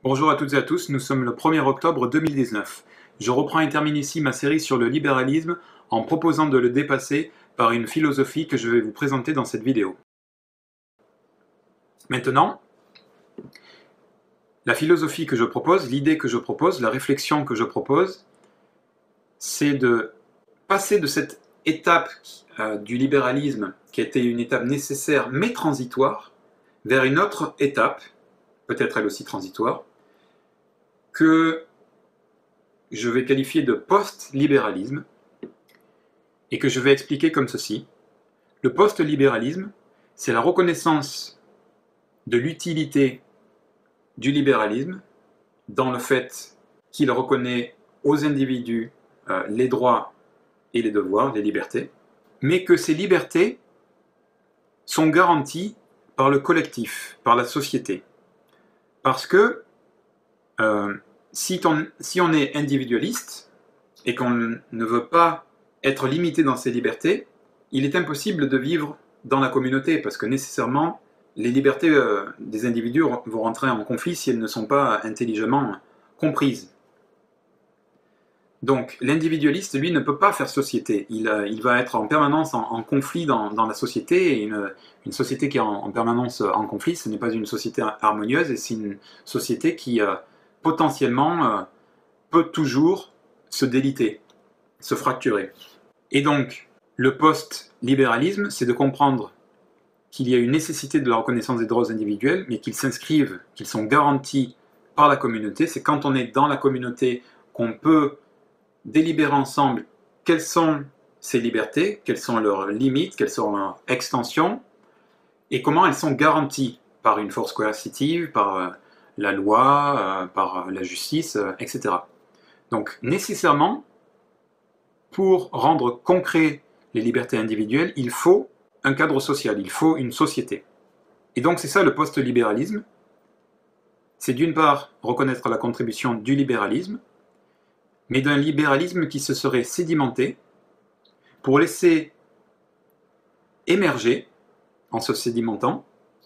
Bonjour à toutes et à tous, nous sommes le 1er octobre 2019. Je reprends et termine ici ma série sur le libéralisme en proposant de le dépasser par une philosophie que je vais vous présenter dans cette vidéo. Maintenant, la philosophie que je propose, l'idée que je propose, la réflexion que je propose, c'est de passer de cette étape du libéralisme qui était une étape nécessaire mais transitoire vers une autre étape, peut-être elle aussi transitoire, que je vais qualifier de post-libéralisme et que je vais expliquer comme ceci. Le post-libéralisme, c'est la reconnaissance de l'utilité du libéralisme dans le fait qu'il reconnaît aux individus les droits et les devoirs, les libertés, mais que ces libertés sont garanties par le collectif, par la société. Parce que si on est individualiste et qu'on ne veut pas être limité dans ses libertés, il est impossible de vivre dans la communauté, parce que nécessairement, les libertés des individus vont rentrer en conflit si elles ne sont pas intelligemment comprises. Donc l'individualiste, lui, ne peut pas faire société. Il va être en permanence en conflit dans la société, et une société qui est en permanence en conflit, ce n'est pas une société harmonieuse, et c'est une société qui potentiellement peut toujours se déliter, se fracturer. Et donc, le post-libéralisme, c'est de comprendre qu'il y a une nécessité de la reconnaissance des droits individuels, mais qu'ils s'inscrivent, qu'ils sont garantis par la communauté. C'est quand on est dans la communauté qu'on peut délibérer ensemble quelles sont ces libertés, quelles sont leurs limites, quelles sont leurs extensions, et comment elles sont garanties par une force coercitive, par la loi, par la justice, etc. Donc nécessairement, pour rendre concret les libertés individuelles, il faut un cadre social, il faut une société. Et donc c'est ça le post-libéralisme. C'est d'une part reconnaître la contribution du libéralisme, mais d'un libéralisme qui se serait sédimenté pour laisser émerger, en se sédimentant,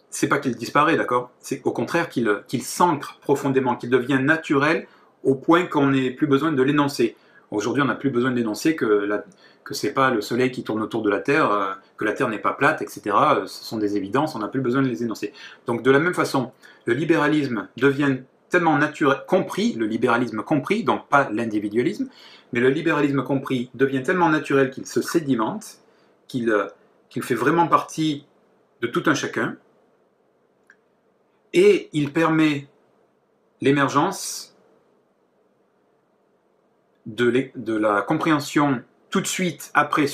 c'est pas qu'il disparaît, d'accord? C'est au contraire qu'il s'ancre profondément, qu'il devient naturel au point qu'on n'ait plus besoin de l'énoncer. Aujourd'hui, on n'a plus besoin d'énoncer que c'est pas le soleil qui tourne autour de la Terre, que la Terre n'est pas plate, etc. Ce sont des évidences, on n'a plus besoin de les énoncer. Donc de la même façon, le libéralisme devient tellement naturel, compris, le libéralisme compris, donc pas l'individualisme, mais le libéralisme compris devient tellement naturel qu'il se sédimente, qu'il fait vraiment partie de tout un chacun, et il permet l'émergence de la compréhension tout de suite après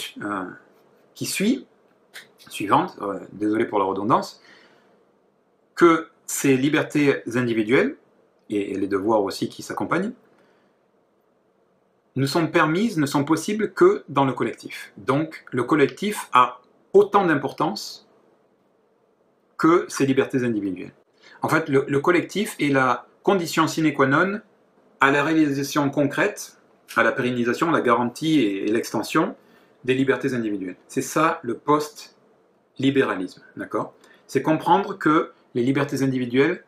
qui suivante, désolé pour la redondance, que ces libertés individuelles, et les devoirs aussi qui s'accompagnent, ne sont permises, ne sont possibles que dans le collectif. Donc le collectif a autant d'importance que ces libertés individuelles. En fait, le collectif est la condition sine qua non à la réalisation concrète, à la pérennisation, la garantie et l'extension des libertés individuelles. C'est ça le post-libéralisme, d'accord? C'est comprendre que les libertés individuelles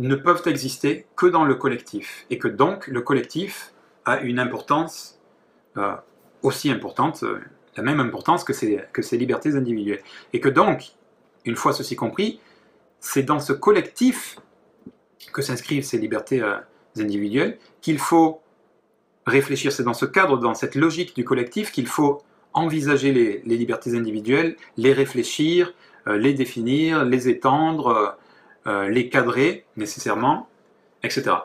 ne peuvent exister que dans le collectif, et que donc le collectif a une importance aussi importante, la même importance que ces libertés individuelles. Et que donc, une fois ceci compris, c'est dans ce collectif que s'inscrivent ces libertés individuelles qu'il faut réfléchir, c'est dans ce cadre, dans cette logique du collectif qu'il faut envisager les libertés individuelles, les réfléchir, les définir, les étendre, les cadrer nécessairement, etc.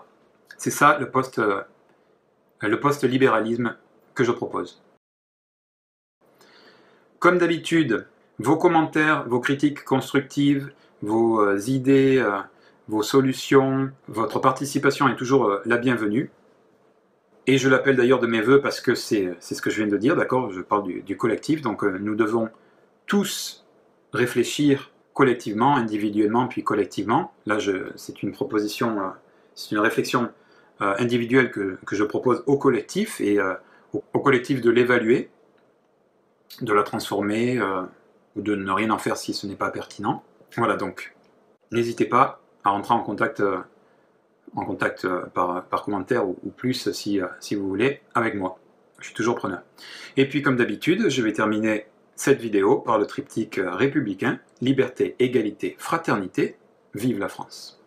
C'est ça le post-libéralisme que je propose. Comme d'habitude, vos commentaires, vos critiques constructives, vos idées, vos solutions, votre participation est toujours la bienvenue. Et je l'appelle d'ailleurs de mes voeux parce que c'est ce que je viens de dire, d'accord? Je parle du collectif, donc nous devons tous réfléchir collectivement, individuellement, puis collectivement. Là, c'est une proposition, c'est une réflexion individuelle que je propose au collectif, et au collectif de l'évaluer, de la transformer, ou de ne rien en faire si ce n'est pas pertinent. Voilà, donc n'hésitez pas à rentrer en contact en contact par commentaire ou plus si vous voulez avec moi. Je suis toujours preneur. Et puis comme d'habitude, je vais terminer cette vidéo par le triptyque républicain, liberté, égalité, fraternité, vive la France.